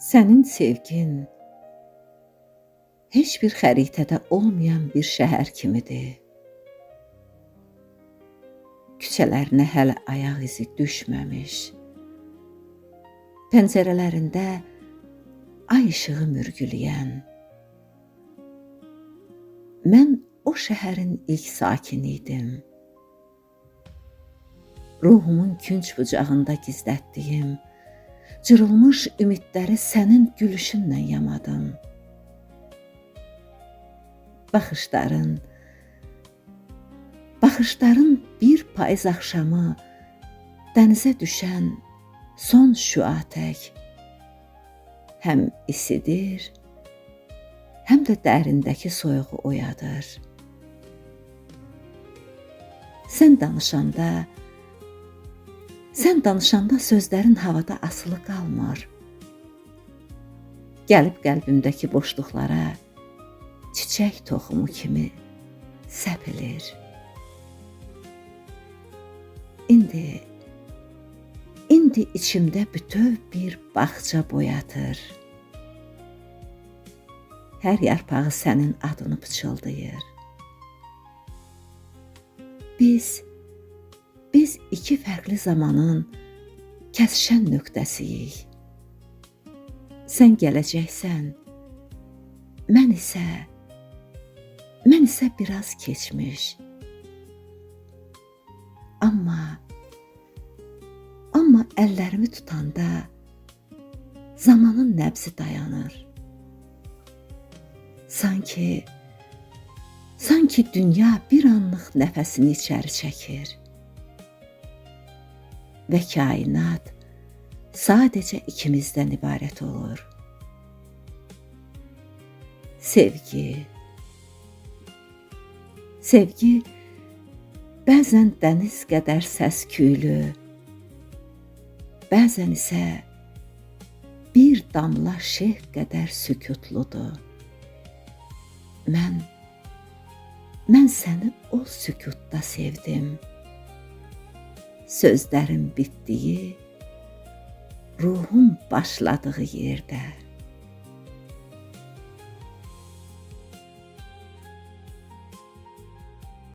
Sənin sevgin heç bir xəritədə olmayan bir şəhər kimidir. Küçələrinə hələ ayaq izi düşməmiş, pəncərələrində ay işığı mürgüləyən. Mən o şəhərin ilk sakini idim. Ruhumun künc bucağında gizlətdiyim, cırılmış ümidləri sənin gülüşünlə yamadım. Baxışların bir payız axşamı dənizə düşən son şüa tək həm isidir, həm də dərindəki soyuğu oyadır. Sən danışanda sözlərin havada asılı qalmır. Gəlib qəlbimdəki boşluqlara çiçək toxumu kimi səpilir. İndi içimdə bütöv bir bağça boyatır. Hər yarpağı sənin adını pıçıldayır. Biz iki fərqli zamanın kəsişən nöqtəsiyik. Sən gələcəksən, mən isə biraz keçmiş. Amma əllərimi tutanda zamanın nəbzi dayanır. Sanki dünya bir anlıq nəfəsini içəri çəkir və kainat sadəcə ikimizdən ibarət olur. Sevgi bəzən dəniz qədər səs-küylü, bəzən isə bir damla şeh qədər sükutludur. Mən səni o sükutda sevdim. Sözlərin bitdiyi, ruhun başladığı yerdə.